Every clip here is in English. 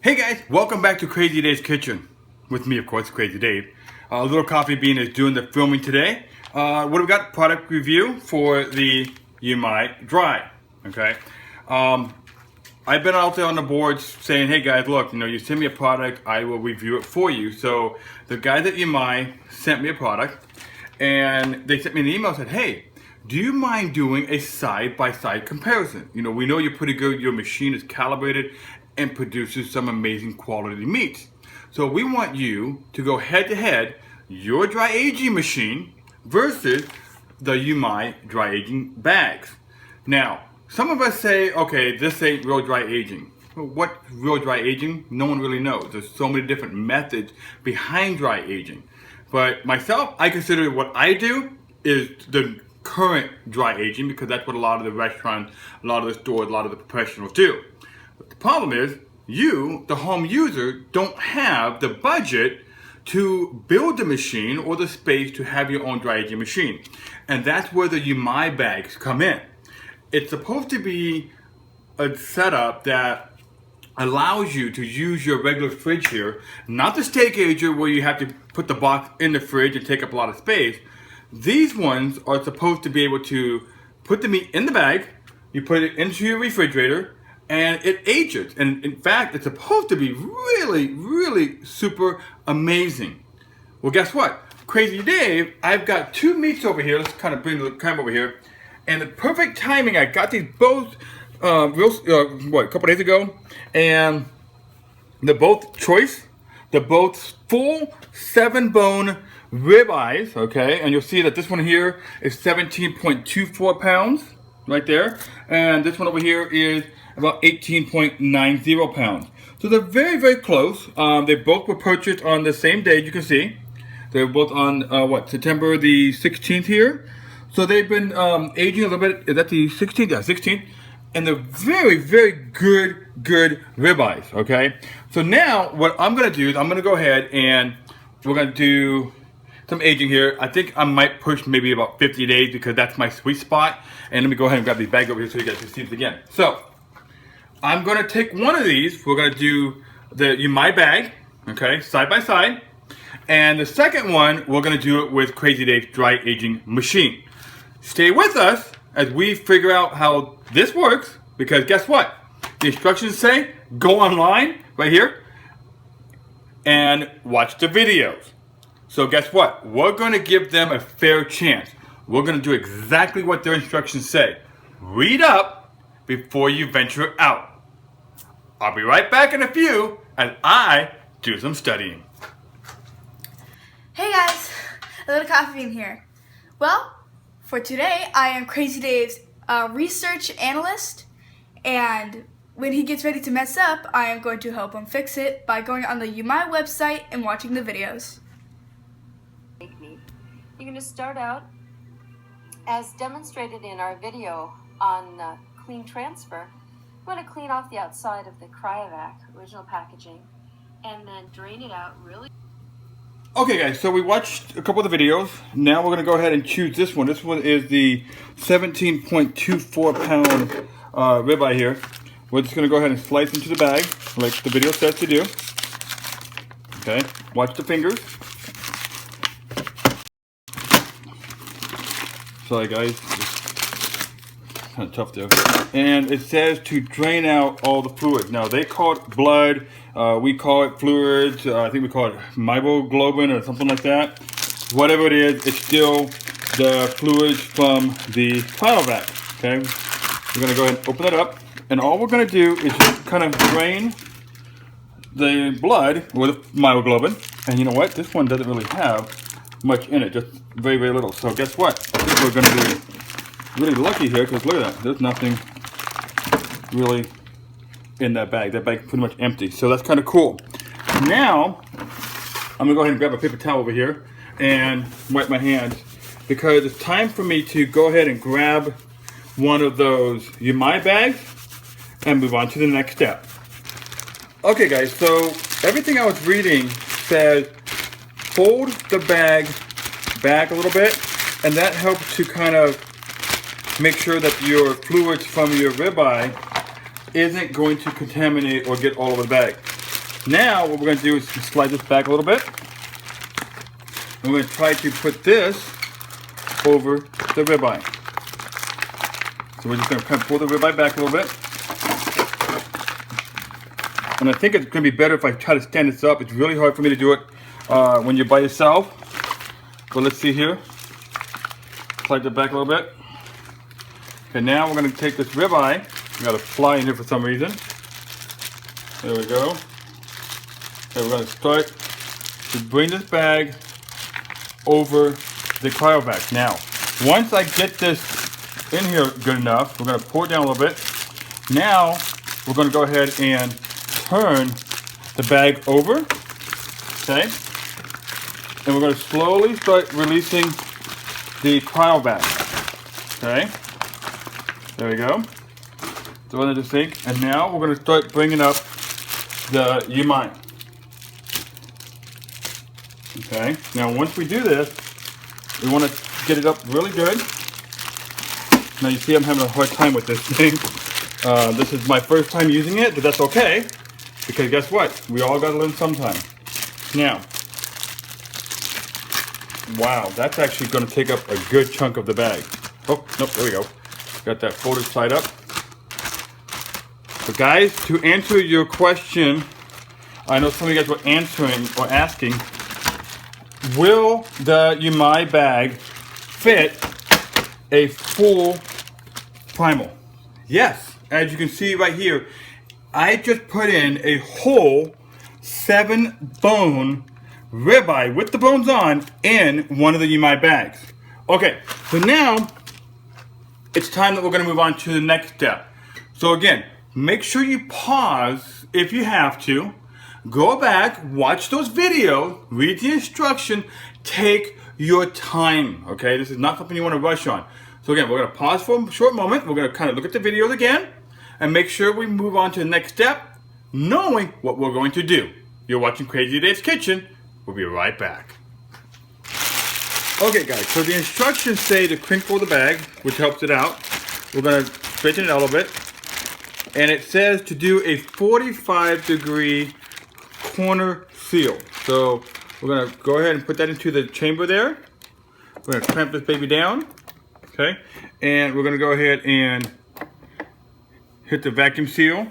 Hey guys, welcome back to Crazy Dave's Kitchen. With me, of course, Crazy Dave. Little Coffee Bean is doing the filming today. What have we got? Product review for the Umai Dry. Okay. I've been out there on the boards saying, hey guys, look, you send me a product, I will review it for you. So the guys at Umai sent me a product, and they sent me an email and said, hey, do you mind doing a side-by-side comparison? We know you're pretty good, your machine is calibrated and produces some amazing quality meats. So we want you to go head-to-head, your dry aging machine versus the Umai dry aging bags. Now, some of us say, okay, this ain't real dry aging. Well, what's real dry aging? No one really knows. There's so many different methods behind dry aging. But myself, I consider what I do is the current dry aging, because that's what a lot of the restaurants, a lot of the stores, a lot of the professionals do. But the problem is, you, the home user, don't have the budget to build the machine or the space to have your own dry aging machine. And that's where the Umai bags come in. It's supposed to be a setup that allows you to use your regular fridge here, not the steak ager where you have to put the box in the fridge and take up a lot of space. These ones are supposed to be able to put the meat in the bag, you put it into your refrigerator, and it ages. And in fact, it's supposed to be really, really super amazing. Well, guess what? Crazy Dave, I've got two meats over here. Let's kind of bring the camera over here. And the perfect timing, I got these both a couple days ago. And they're both choice. They're both full 7-bone ribeyes, okay? And you'll see that this one here is 17.24 pounds right there. And this one over here is about 18.90 pounds. So they're very, very close. They both were purchased on the same day, you can see. They're both on, September the 16th here. So they've been aging a little bit. Is that the 16th? Yeah, 16th. And they're very, very good ribeyes, okay? So now what I'm gonna do is I'm gonna go ahead and we're gonna do some aging here. I think I might push maybe about 50 days because that's my sweet spot. And let me go ahead and grab these bags over here so you guys can see it again. So I'm gonna take one of these. We're gonna do the Umai bag, okay, side by side. And the second one, we're gonna do it with Crazy Dave's dry aging machine. Stay with us as we figure out how this works, because guess what? The instructions say go online right here and watch the videos. So guess what? We're gonna give them a fair chance. We're gonna do exactly what their instructions say. Read up before you venture out. I'll be right back in a few as I do some studying. Hey guys, Little Coffee Bean here. Well, for today I am Crazy Dave's research analyst, and when he gets ready to mess up, I am going to help him fix it by going on the Umai website and watching the videos. You're going to start out as demonstrated in our video on clean transfer. You want to clean off the outside of the Cryovac original packaging and then drain it out really. Okay guys, so we watched a couple of the videos. Now we're going to go ahead and choose this one. This one is the 17.24 pound ribeye here. We're just going to go ahead and slice into the bag like the video says to do. Okay, watch the fingers. Sorry guys, it's kind of tough there. And it says to drain out all the fluid. Now they call it blood, we call it fluids, I think we call it myoglobin or something like that. Whatever it is, it's still the fluids from the Cryovac, okay? We're gonna go ahead and open it up. And all we're gonna do is just kind of drain the blood with myoglobin. And you know what? This one doesn't really have much in it, just very, very little. So guess what? I think we're gonna be really lucky here, because look at that. There's nothing really in that bag. That bag's pretty much empty. So that's kind of cool. Now, I'm gonna go ahead and grab a paper towel over here and wipe my hands, because it's time for me to go ahead and grab one of those Umai bags and move on to the next step. Okay guys, so everything I was reading says fold the bag back a little bit, and that helps to kind of make sure that your fluids from your ribeye isn't going to contaminate or get all over the bag. Now what we're going to do is slide this back a little bit. And we're going to try to put this over the ribeye. So we're just going to kind of pull the ribeye back a little bit. And I think it's going to be better if I try to stand this up. It's really hard for me to do it when you're by yourself. But let's see here. Slide it back a little bit. Okay, now we're going to take this ribeye. We got a fly in here for some reason. There we go. Okay, we're going to start to bring this bag over the cryo vac. Now, once I get this in here good enough, we're going to pour it down a little bit. Now, we're going to go ahead and turn the bag over. Okay. And we're going to slowly start releasing the cryo vac. Okay. There we go. Throw it into the sink. And now we're going to start bringing up the Umai. Okay. Now once we do this, we want to get it up really good. Now you see I'm having a hard time with this thing. This is my first time using it, but that's okay. Because guess what? We all got to learn sometime. Now, wow, that's actually going to take up a good chunk of the bag. Oh, nope, there we go. Got that folded side up. But guys, to answer your question, I know some of you guys were answering or asking, will the Umai bag fit a full primal? Yes, as you can see right here, I just put in a whole 7-bone ribeye with the bones on in one of the Umai bags. Okay, so now it's time that we're going to move on to the next step. So again, make sure you pause if you have to. Go back, watch those videos, read the instruction, take your time, okay? This is not something you want to rush on. So again, we're going to pause for a short moment. We're going to kind of look at the videos again and make sure we move on to the next step, knowing what we're going to do. You're watching Crazy Dave's Kitchen. We'll be right back. Okay guys, so the instructions say to crinkle the bag, which helps it out. We're going to straighten it out a little bit. And it says to do a 45-degree corner seal. So we're going to go ahead and put that into the chamber there. We're going to clamp this baby down. Okay. And we're going to go ahead and hit the vacuum seal.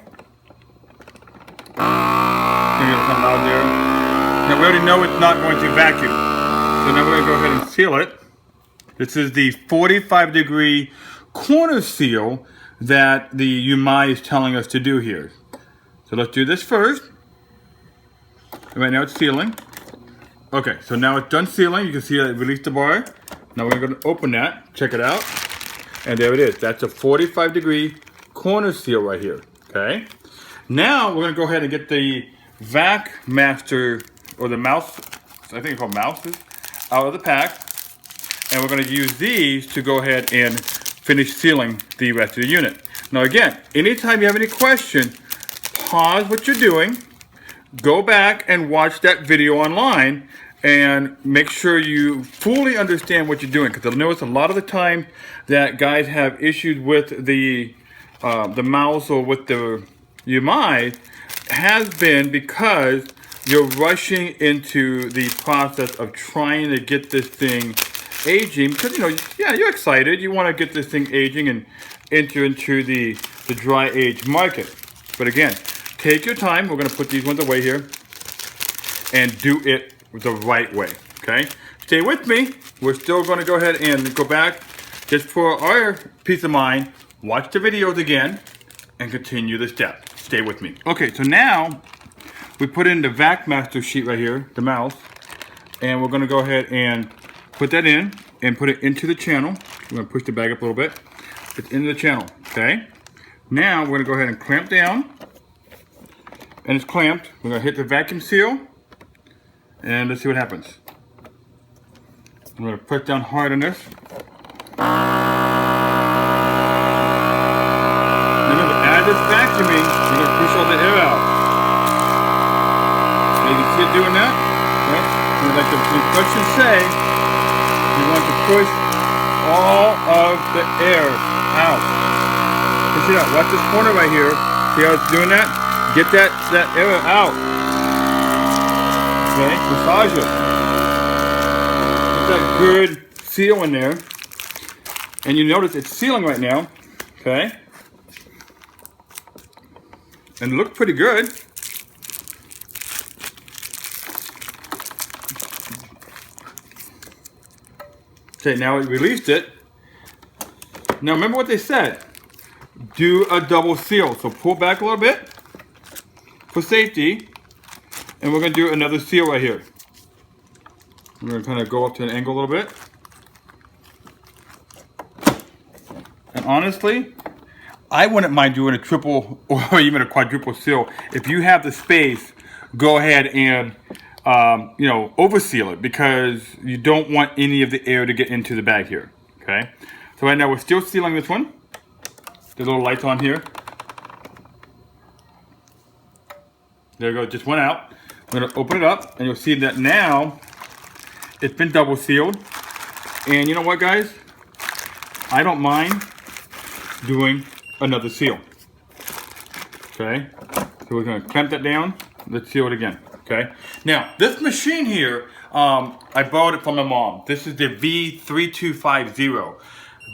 Come out there. Now we already know it's not going to vacuum. So now we're going to go ahead and seal it. This is the 45-degree corner seal that the Umai is telling us to do here. So let's do this first. Right now it's sealing. Okay, so now it's done sealing. You can see that it released the bar. Now we're going to open that, check it out. And there it is. That's a 45-degree corner seal right here. Okay. Now we're going to go ahead and get the vac master, or the mouse, I think it's called mouses, out of the pack. And we're going to use these to go ahead and finish sealing the rest of the unit. Now again, anytime you have any question, pause what you're doing, go back and watch that video online, and make sure you fully understand what you're doing. Because I notice a lot of the time that guys have issues with the mouse or with the Umai has been because you're rushing into the process of trying to get this thing aging, because you know, yeah, you're excited, you want to get this thing aging and enter into the dry age market. But again, take your time. We're going to put these ones away here and do it the right way. Okay, stay with me. We're still going to go ahead and go back just for our peace of mind. Watch the videos again and continue the step. Stay with me. Okay, so now we put in the vac master sheet right here, the mouse, and we're going to go ahead and put that in and put it into the channel. We're going to push the bag up a little bit. It's into the channel, okay? Now we're going to go ahead and clamp down. And it's clamped. We're going to hit the vacuum seal. And let's see what happens. I'm going to press down hard on this. Remember, as it's vacuuming, you're going to push all the air out. So you can see it doing that. Okay? And like the instructions say, you want to push all of the air out. Push it out. Watch this corner right here. See how it's doing that? Get that air out. Okay, massage it. Get that good seal in there. And you notice it's sealing right now. Okay. And it looks pretty good. Okay, now it released it. Now remember what they said. Do a double seal. So pull back a little bit for safety. And we're going to do another seal right here. I'm going to kind of go up to an angle a little bit. And honestly, I wouldn't mind doing a triple or even a quadruple seal. If you have the space, go ahead and overseal it, because you don't want any of the air to get into the bag here. Okay. So right now we're still sealing this one. The little lights on here. There we go. It just went out. I'm going to open it up, and you'll see that now it's been double sealed. And you know what, guys? I don't mind doing another seal. Okay, so we're going to clamp that down. Let's seal it again. Okay, now this machine here, I borrowed it from my mom. This is the V3250.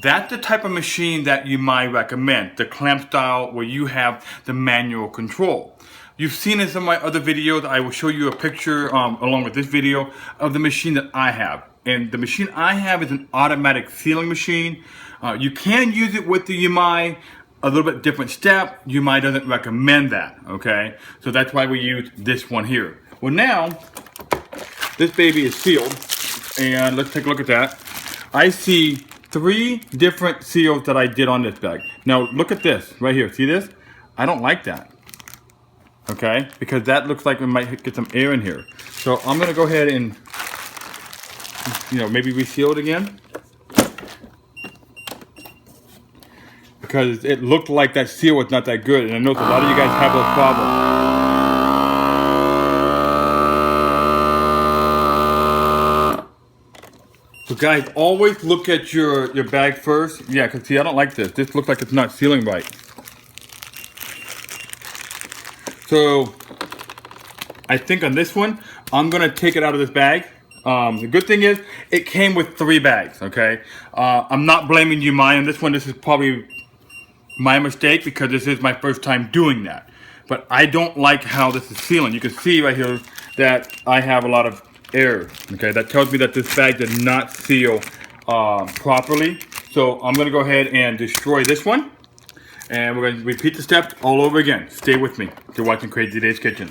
That's the type of machine that you might recommend, the clamp style where you have the manual control. You've seen in some of my other videos. I will show you a picture along with this video of the machine that I have. And the machine I have is an automatic sealing machine. You can use it with the Umai, a little bit different step. Umai doesn't recommend that, okay? So that's why we use this one here. Well, now, this baby is sealed, and let's take a look at that. I see 3 different seals that I did on this bag. Now, look at this right here. See this? I don't like that, okay? Because that looks like we might get some air in here. So I'm gonna go ahead and, maybe reseal it again. Because it looked like that seal was not that good, and I know a lot of you guys have those problems. So guys, always look at your bag first. Yeah, because see, I don't like this. This looks like it's not sealing right. So I think on this one, I'm going to take it out of this bag. The good thing is, it came with 3 bags, okay? I'm not blaming Umai on this one. This is probably my mistake, because this is my first time doing that. But I don't like how this is sealing. You can see right here that I have a lot of air. Okay, that tells me that this bag did not seal properly. So I'm going to go ahead and destroy this one. And we're going to repeat the steps all over again. Stay with me. You're watching Crazy Dave's Kitchen.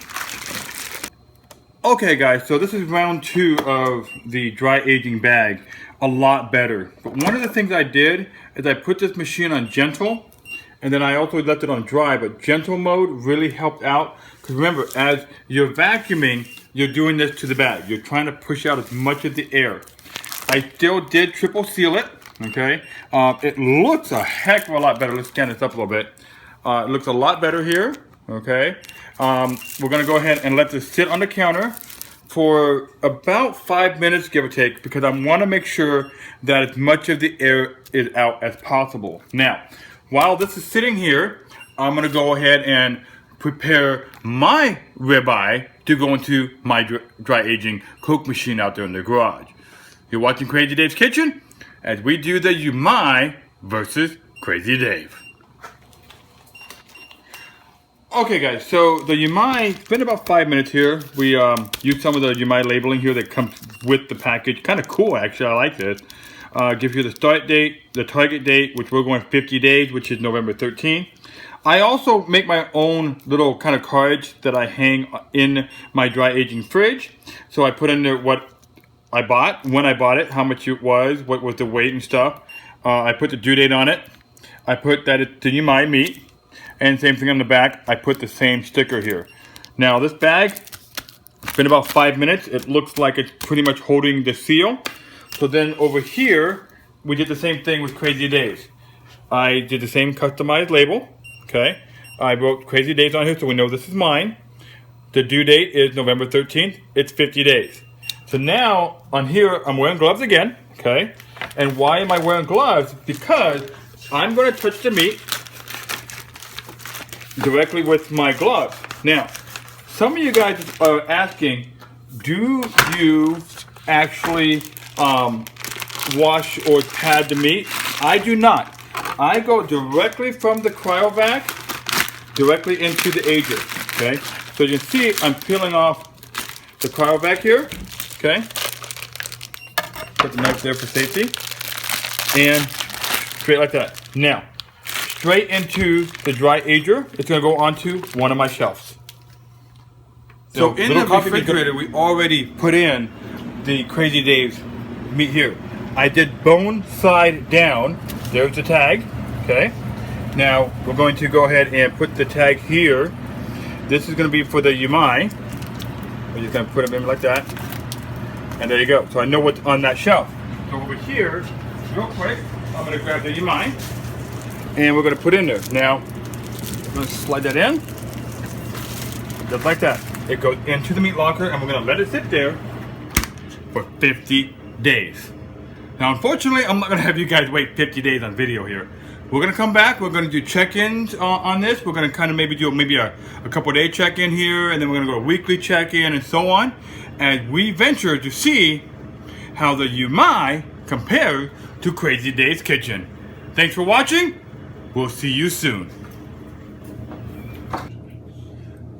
Okay guys, so this is round 2 of the dry aging bag. A lot better. But one of the things I did is I put this machine on gentle. And then I also left it on dry, but gentle mode really helped out. Because remember, as you're vacuuming, you're doing this to the bag. You're trying to push out as much of the air. I still did triple seal it, okay? It looks a heck of a lot better. Let's stand this up a little bit. It looks a lot better here, okay? We're gonna go ahead and let this sit on the counter for about 5 minutes, give or take, because I wanna make sure that as much of the air is out as possible. Now, while this is sitting here, I'm going to go ahead and prepare my ribeye to go into my dry aging Coke machine out there in the garage. You're watching Crazy Dave's Kitchen as we do the Umai versus Crazy Dave. Okay guys, so the Umai, it's been about 5 minutes here. We used some of the Umai labeling here that comes with the package. Kind of cool actually, I like this. Gives you the start date, the target date, which we're going 50 days, which is November 13th. I also make my own little kind of cards that I hang in my dry aging fridge. So I put in there what I bought, when I bought it, how much it was, what was the weight and stuff. I put the due date on it. I put that it's the Umai meat. And same thing on the back, I put the same sticker here. Now this bag, it's been about 5 minutes. It looks like it's pretty much holding the seal. So then over here, we did the same thing with Crazy Dave's. I did the same customized label, okay? I wrote Crazy Dave's on here so we know this is mine. The due date is November 13th. It's 50 days. So now, on here, I'm wearing gloves again, okay? And why am I wearing gloves? Because I'm going to touch the meat directly with my gloves. Now, some of you guys are asking, do you actually wash or pad the meat? I do not. I go directly from the cryovac directly into the ager. Okay, so you can see I'm peeling off the cryovac here. Okay, put the knife there for safety, and straight like that. Now, straight into the dry ager. It's going to go onto one of my shelves. So in the refrigerator, we already put in the Crazy Dave's meat here. I did bone side down. There's the tag. Okay. Now we're going to go ahead and put the tag here. This is going to be for the Umai. We're just going to put them in like that. And there you go. So I know what's on that shelf. So over here, real quick, I'm going to grab the Umai and we're going to put in there. Now we're going to slide that in. Just like that. It goes into the meat locker and we're going to let it sit there for 50 days. Now, unfortunately, I'm not going to have you guys wait 50 days on video here. We're going to come back. We're going to do check-ins on this. We're going to kind of maybe do a couple day check-in here, and then we're going to go a weekly check-in and so on. And we venture to see how the Umai compares to Crazy Dave's Kitchen. Thanks for watching. We'll see you soon.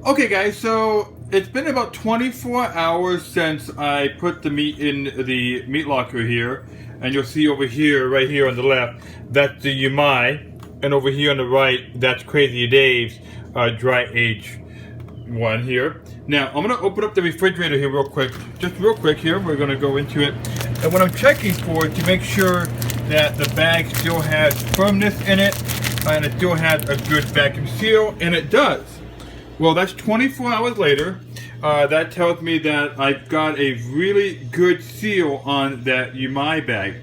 Okay guys, so it's been about 24 hours since I put the meat in the meat locker here, and you'll see over here, right here on the left, that's the Umai, and over here on the right, that's Crazy Dave's dry age one here. Now, I'm gonna open up the refrigerator here real quick, just real quick here, we're gonna go into it, and what I'm checking for to make sure that the bag still has firmness in it, and it still has a good vacuum seal, and it does. Well, that's 24 hours later. That tells me that I've got a really good seal on that Umai bag.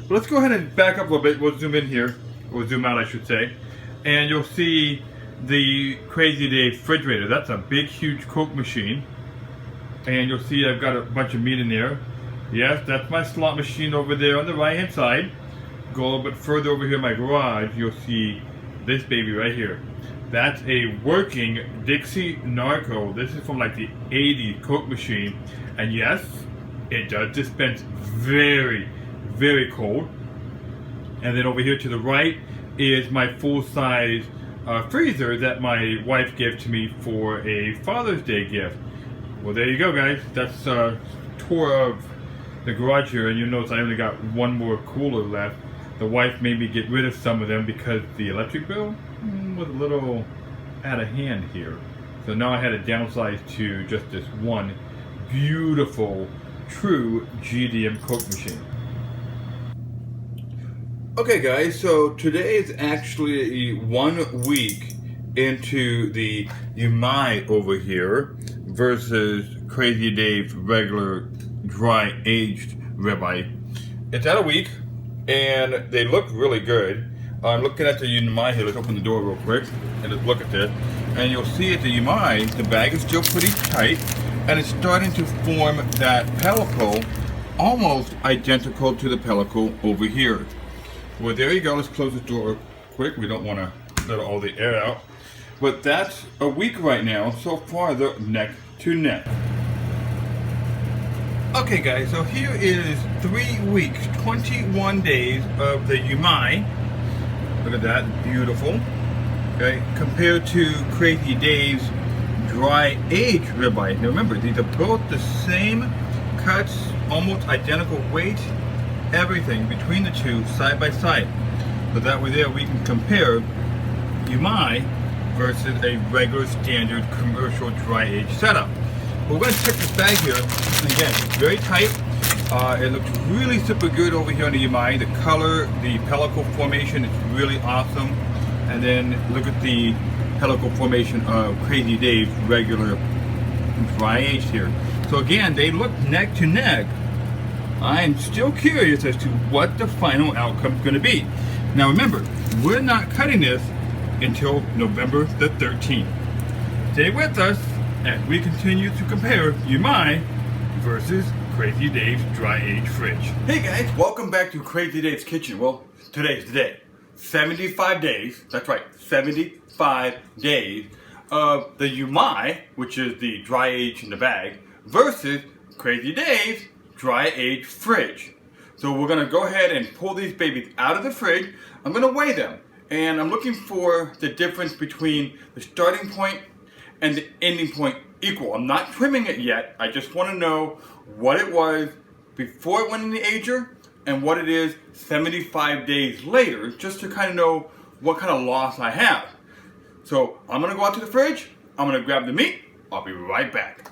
But let's go ahead and back up a little bit. We'll zoom in here. We'll zoom out, I should say. And you'll see the Crazy Dave refrigerator. That's a big, huge Coke machine. And you'll see I've got a bunch of meat in there. Yes, that's my slot machine over there on the right-hand side. Go a little bit further over here in my garage. You'll see this baby right here. That's a working Dixie Narco. This is from like the 80s Coke machine. And yes, it does dispense very, very cold. And then over here to the right is my full-size freezer that my wife gave to me for a Father's Day gift. Well, there you go, guys. That's a tour of the garage here. And you'll notice I only got one more cooler left. The wife made me get rid of some of them because the electric bill was a little out of hand here. So now I had to downsize to just this one beautiful, true GDM Coke machine. Okay guys, so today is actually 1 week into the Umai over here versus Crazy Dave's regular dry aged ribeye. It's at a week and they look really good. I'm looking at the Umai here. Let's open the door real quick and just look at this. And you'll see at the Umai, the bag is still pretty tight and it's starting to form that pellicle almost identical to the pellicle over here. Well, there you go. Let's close the door quick. We don't want to let all the air out. But that's a week right now. So far, they're neck to neck. Okay guys, so here is 3 weeks, 21 days of the Umai. Look at that, beautiful. Okay, compared to Crazy Dave's dry aged ribeye. Now remember, these are both the same cuts, almost identical weight, everything between the two side by side. So that way there we can compare Umai versus a regular standard commercial dry aged setup. We're going to check this bag here. Again, it's very tight. It looks really super good over here on the Umai. The color, the pellicle formation is really awesome. And then look at the pellicle formation of Crazy Dave's regular dry aged here. So again, they look neck to neck. I'm still curious as to what the final outcome is going to be. Now remember, we're not cutting this until November the 13th. Stay with us as we continue to compare Umai versus Crazy Dave's dry aged fridge. Hey guys, welcome back to Crazy Dave's Kitchen. Well, today's the day. 75 days, that's right, 75 days of the Umai, which is the dry age in the bag, versus Crazy Dave's dry age fridge. So we're gonna go ahead and pull these babies out of the fridge. I'm gonna weigh them, and I'm looking for the difference between the starting point and the ending point equal. I'm not trimming it yet. I just wanna know what it was before it went in the ager and what it is 75 days later, just to kind of know what kind of loss I have. So I'm gonna go out to the fridge, I'm gonna grab the meat, I'll be right back.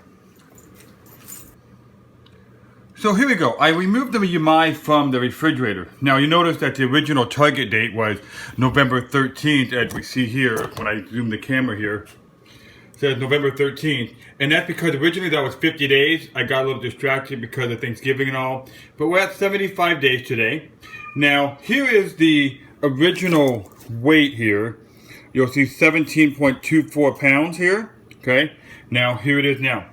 So here we go. I removed the Umai from the refrigerator. Now you notice that the original target date was November 13th, as we see here when I zoom the camera here. It says November 13th, and that's because originally that was 50 days. I got a little distracted because of Thanksgiving and all, but we're at 75 days today. Now here is the original weight here. You'll see 17.24 pounds here, okay? Now here it is now.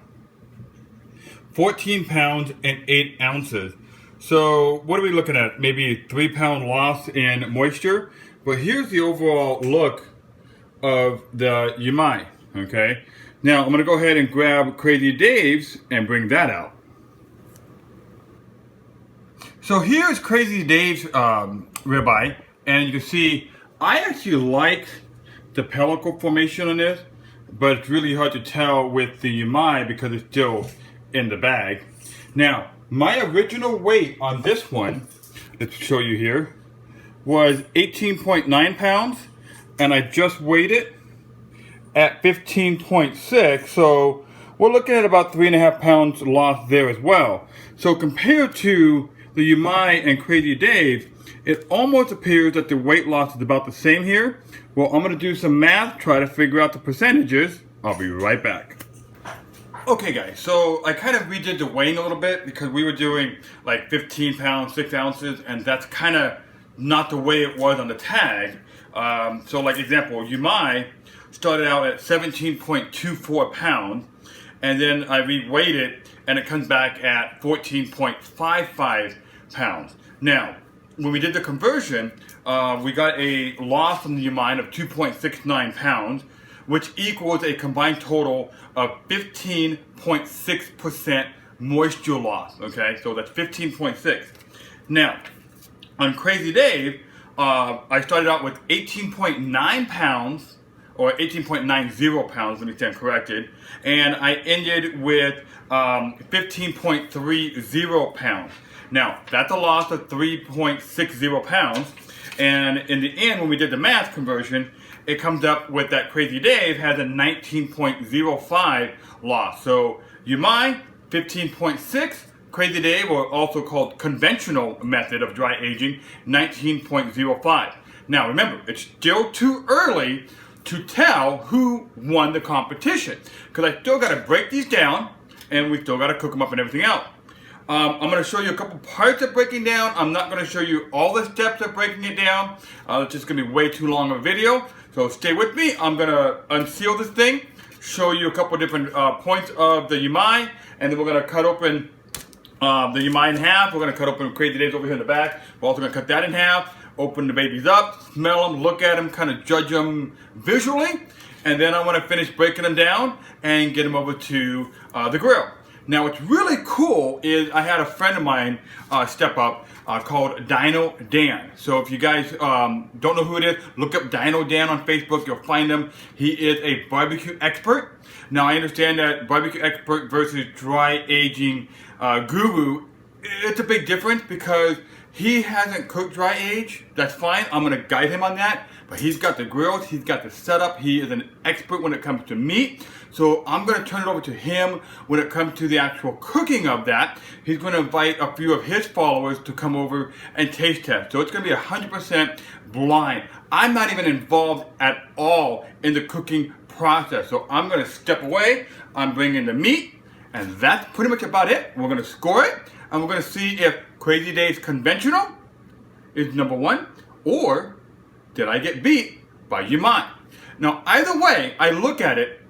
14 pounds and 8 ounces. So what are we looking at? Maybe a 3 pound loss in moisture. But here's the overall look of the Umai, okay? Now I'm gonna go ahead and grab Crazy Dave's and bring that out. So here's Crazy Dave's ribeye, and you can see I actually like the pellicle formation on this, but it's really hard to tell with the Umai because it's still in the bag. Now, my original weight on this one, let's show you here, was 18.9 pounds, and I just weighed it at 15.6, so we're looking at about 3.5 pounds loss there as well. So compared to the Umai and Crazy Dave, it almost appears that the weight loss is about the same here. Well, I'm gonna do some math, try to figure out the percentages. I'll be right back. Okay guys, so I kind of redid the weighing a little bit because we were doing like 15 pounds, 6 ounces, and that's kind of not the way it was on the tag. So like example, Umai started out at 17.24 pounds, and then I reweighed it and it comes back at 14.55 pounds. Now, when we did the conversion, we got a loss from the Umai of 2.69 pounds, which equals a combined total of 15.6% moisture loss, okay? So that's 15.6. Now, on Crazy Dave, I started out with 18.9 pounds, or 18.90 pounds, let me stand corrected, and I ended with 15.30 pounds. Now, that's a loss of 3.60 pounds, and in the end, when we did the math conversion, it comes up with that Crazy Dave has a 19.05 loss. So Umai, 15.6, Crazy Dave, or also called conventional method of dry aging, 19.05. Now remember, it's still too early to tell who won the competition, because I still got to break these down, and we still got to cook them up and everything else. I'm going to show you a couple parts of breaking down. I'm not going to show you all the steps of breaking it down. It's just going to be way too long of a video. So stay with me. I'm going to unseal this thing, show you a couple different points of the Umai, and then we're going to cut open the Umai in half. We're going to cut open Crazy Dave's over here in the back. We're also going to cut that in half, open the babies up, smell them, look at them, kind of judge them visually. And then I want to finish breaking them down and get them over to the grill. Now what's really cool is I had a friend of mine step up called Dino Dan. So if you guys don't know who it is, look up Dino Dan on Facebook, you'll find him. He is a barbecue expert. Now I understand that barbecue expert versus dry aging guru, it's a big difference because he hasn't cooked dry age. That's fine, I'm gonna guide him on that. But he's got the grills, he's got the setup, he is an expert when it comes to meat. So I'm gonna turn it over to him when it comes to the actual cooking of that. He's gonna invite a few of his followers to come over and taste test. So it's gonna be 100% blind. I'm not even involved at all in the cooking process. So I'm gonna step away, I'm bringing the meat, and that's pretty much about it. We're gonna score it, and we're gonna see if Crazy Dave's conventional is number one, or did I get beat by Umai? Now, either way, I look at it,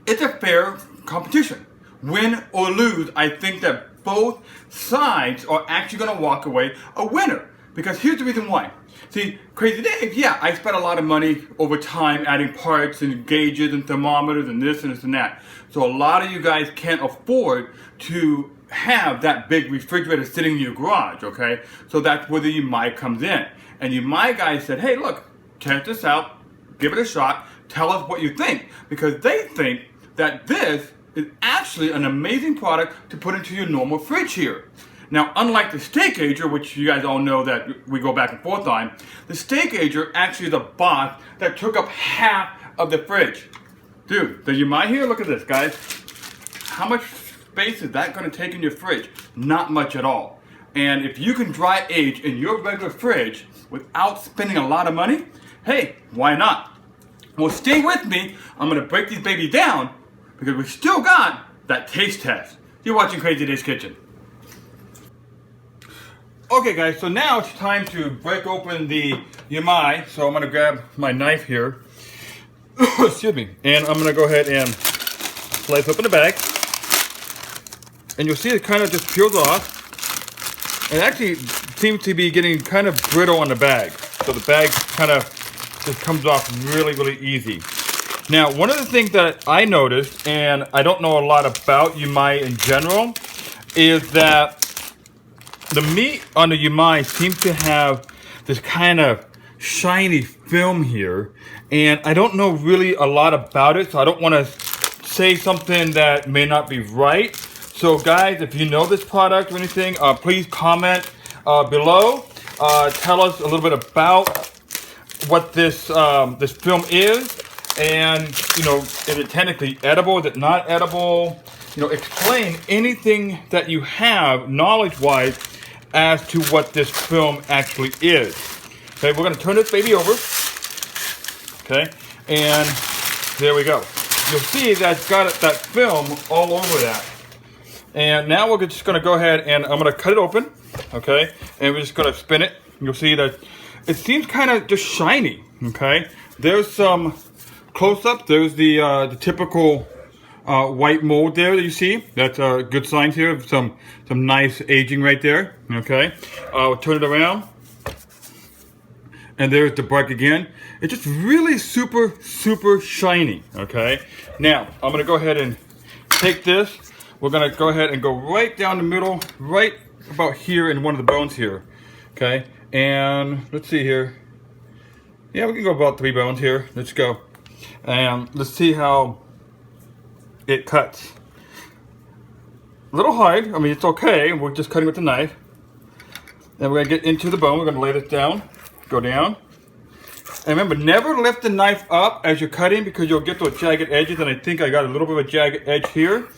it's a fair competition. Win or lose, I think that both sides are actually gonna walk away a winner. Because here's the reason why. See, Crazy Dave, yeah, I spent a lot of money over time adding parts and gauges and thermometers and this and this and that. So a lot of you guys can't afford to have that big refrigerator sitting in your garage, okay? So that's where the Umai comes in. And Umai guys said, hey, look, test this out, give it a shot, tell us what you think. Because they think that this is actually an amazing product to put into your normal fridge here. Now, unlike the Steak Ager, which you guys all know that we go back and forth on, the Steak Ager actually is a box that took up half of the fridge. Dude, the Umai here, look at this, guys. How much space is that going to take in your fridge? Not much at all. And if you can dry age in your regular fridge without spending a lot of money, hey, why not? Well, stay with me. I'm going to break these babies down because we still got that taste test. You're watching Crazy Dave's Kitchen. Okay guys, so now it's time to break open the Umai. So I'm going to grab my knife here. Excuse me. And I'm going to go ahead and slice open the bag. And you'll see it kind of just peels off. It actually seems to be getting kind of brittle on the bag. So the bag kind of just comes off really, really easy. Now, one of the things that I noticed, and I don't know a lot about Umai in general, is that the meat on the Umai seems to have this kind of shiny film here, and I don't know really a lot about it, so I don't want to say something that may not be right. So guys, if you know this product or anything, please comment below. Tell us a little bit about what this this film is, and you know, is it technically edible? Is it not edible? You know, explain anything that you have knowledge-wise as to what this film actually is. Okay, we're going to turn this baby over. Okay, and there we go. You'll see that it's got that film all over that. And now we're just going to go ahead and I'm going to cut it open. Okay, and we're just going to spin it. You'll see that it seems kind of just shiny. Okay, there's some close-up. There's the typical white mold there that you see. That's a good sign here of some nice aging right there. Okay, we'll turn it around, and there's the bark again. It's just really super shiny. Okay, now I'm gonna go ahead and take this. We're gonna go ahead and go right down the middle, right about here in one of the bones here. Okay, and let's see here. Yeah, we can go about 3 bones here. Let's go, and let's see how it cuts. A little hard. I mean, it's okay. We're just cutting with the knife. Then we're gonna get into the bone. We're gonna lay this down, go down. And remember, never lift the knife up as you're cutting because you'll get those jagged edges, and I think I got a little bit of a jagged edge here.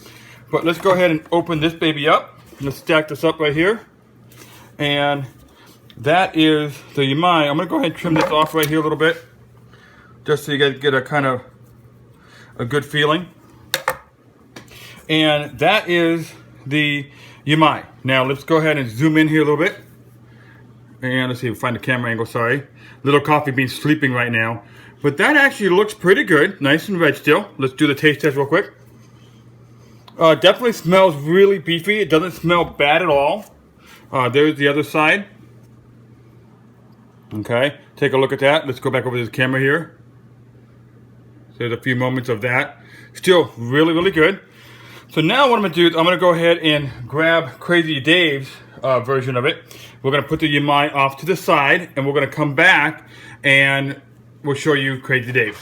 But let's go ahead and open this baby up. Let's stack this up right here. And that is the Umai. I'm gonna go ahead and trim this off right here a little bit, just so you guys get a kind of a good feeling. And that is the Umai. Now let's go ahead and zoom in here a little bit. And let's see if we find the camera angle, sorry. Little Coffee Bean sleeping right now. But that actually looks pretty good. Nice and red still. Let's do the taste test real quick. Definitely smells really beefy. It doesn't smell bad at all. There's the other side. Okay, take a look at that. Let's go back over to the camera here. So there's a few moments of that. Still really good. So now what I'm going to do is I'm going to go ahead and grab Crazy Dave's version of it. We're going to put the Umai off to the side, and we're going to come back and we'll show you Crazy Dave's.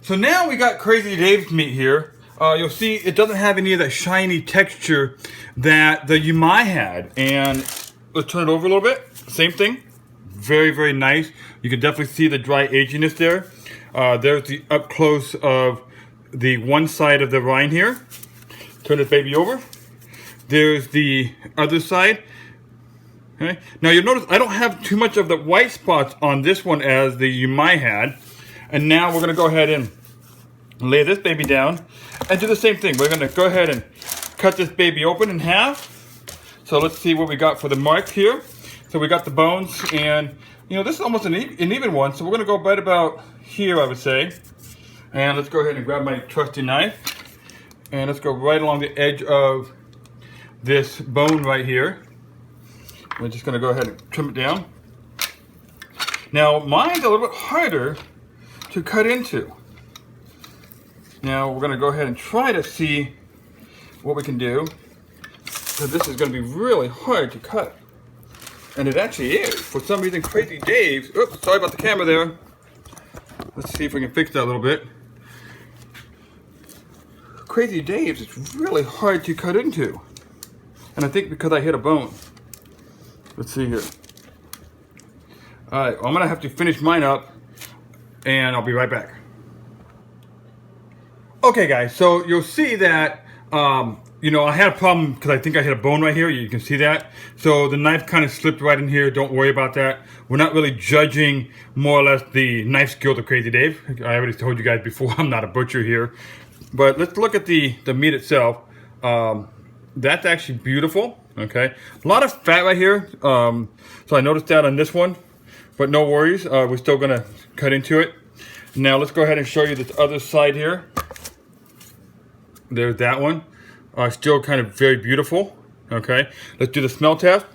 So now we got Crazy Dave's meat here. You'll see it doesn't have any of that shiny texture that the Umai had. And let's turn it over a little bit. Same thing. Very nice. You can definitely see the dry aginess there. There's the up close of the one side of the rind here. Turn this baby over. There's the other side. Okay. Now you'll notice I don't have too much of the white spots on this one as the Umai had. And now we're going to go ahead and lay this baby down and do the same thing. We're going to go ahead and cut this baby open in half. So let's see what we got for the mark here. So we got the bones, and you know, this is almost an even one. So we're going to go right about here, I would say. And let's go ahead and grab my trusty knife. And let's go right along the edge of this bone right here. We're just going to go ahead and trim it down. Now, mine's a little bit harder to cut into. Now we're gonna go ahead and try to see what we can do. So this is gonna be really hard to cut. And it actually is. For some reason, Crazy Dave's, oops, sorry about the camera there. Let's see if we can fix that a little bit. Crazy Dave's is really hard to cut into. And I think because I hit a bone. Let's see here. Alright, well, I'm gonna have to finish mine up and I'll be right back. Okay guys, so you'll see that I had a problem because I think I hit a bone right here. You can see that. So the knife kind of slipped right in here. Don't worry about that. We're not really judging more or less the knife skills of Crazy Dave. I already told you guys before, I'm not a butcher here. But let's look at the meat itself. That's actually beautiful. Okay, a lot of fat right here. So I noticed that on this one, but no worries. We're still gonna cut into it. Now let's go ahead and show you this other side here. There's that one. Still kind of very beautiful. Okay, let's do the smell test.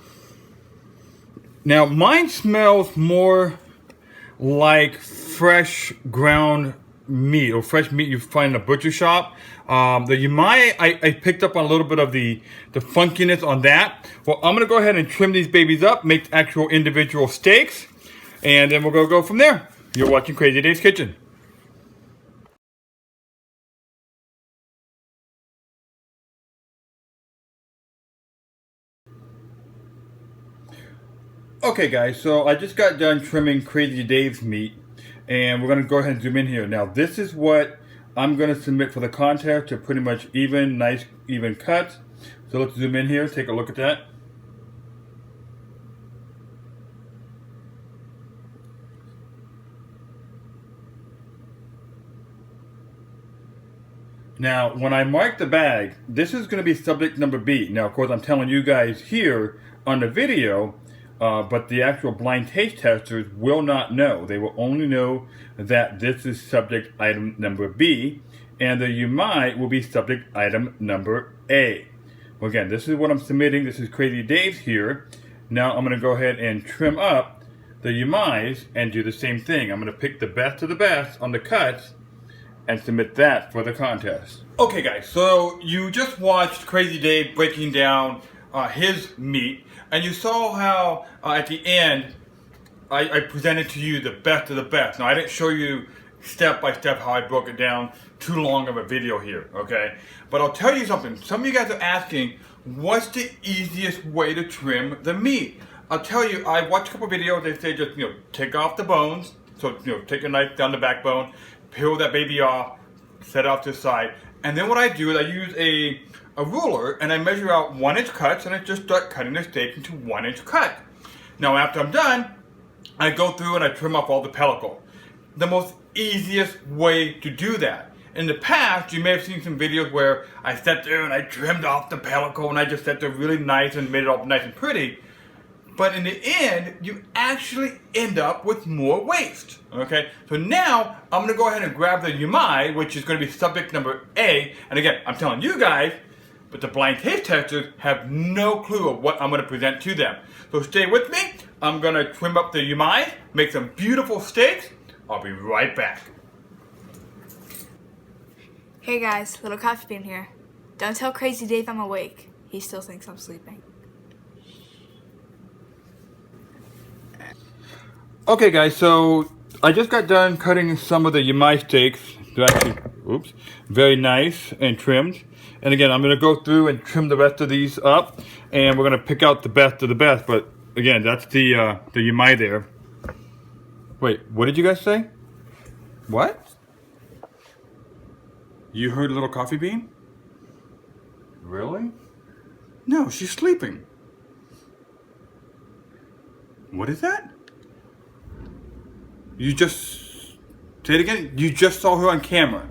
Now mine smells more like fresh ground meat or fresh meat you find in a butcher shop. The Umai, I picked up on a little bit of the funkiness on that. Well, I'm gonna go ahead and trim these babies up, make actual individual steaks, and then we'll go from there. You're watching Crazy Dave's Kitchen. Okay guys, so I just got done trimming Crazy Dave's meat and we're going to go ahead and zoom in here. Now this is what I'm going to submit for the contest to pretty much nice even cuts. So let's zoom in here, take a look at that. Now when I mark the bag, this is going to be subject number B. Now of course I'm telling you guys here on the video, but the actual blind taste testers will not know. They will only know that this is subject item number B, and the Umai will be subject item number A. Well, again, this is what I'm submitting. This is Crazy Dave's here. Now I'm going to go ahead and trim up the Umais and do the same thing. I'm going to pick the best of the best on the cuts and submit that for the contest. Okay guys, so you just watched Crazy Dave breaking down his meat. And you saw how at the end I presented to you the best of the best. Now I didn't show you step by step how I broke it down. Too long of a video here, okay? But I'll tell you something. Some of you guys are asking, what's the easiest way to trim the meat? I'll tell you, I watched a couple videos. They say just take off the bones. So take a knife down the backbone, peel that baby off, set it off to the side, and then what I do is I use a ruler and I measure out 1-inch cuts and I just start cutting the steak into 1-inch cut. Now after I'm done, I go through and I trim off all the pellicle. The most easiest way to do that. In the past, you may have seen some videos where I sat there and I trimmed off the pellicle and I just sat there really nice and made it all nice and pretty. But in the end, you actually end up with more waste. Okay, so now I'm gonna go ahead and grab the Umai, which is gonna be subject number A. And again, I'm telling you guys, but the blind taste testers have no clue of what I'm going to present to them. So stay with me. I'm going to trim up the Umai, make some beautiful steaks. I'll be right back. Hey guys, Little Coffee Bean here. Don't tell Crazy Dave I'm awake. He still thinks I'm sleeping. Okay guys, so I just got done cutting some of the Umai steaks. They're actually, oops, very nice and trimmed. And again, I'm going to go through and trim the rest of these up, and we're going to pick out the best of the best. But again, that's the Umai there. Wait, what did you guys say? What? You heard Little Coffee Bean? Really? No, she's sleeping. What is that? You just, say it again, you just saw her on camera.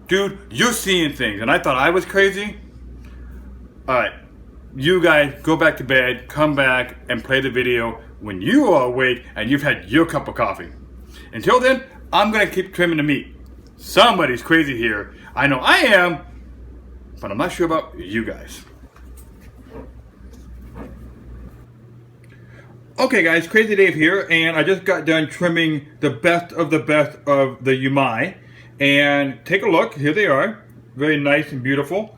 Dude, you're seeing things, and I thought I was crazy? Alright, you guys go back to bed, come back, and play the video when you are awake and you've had your cup of coffee. Until then, I'm going to keep trimming the meat. Somebody's crazy here. I know I am, but I'm not sure about you guys. Okay guys, Crazy Dave here, and I just got done trimming the best of the Umai. And take a look, here they are. Very nice and beautiful.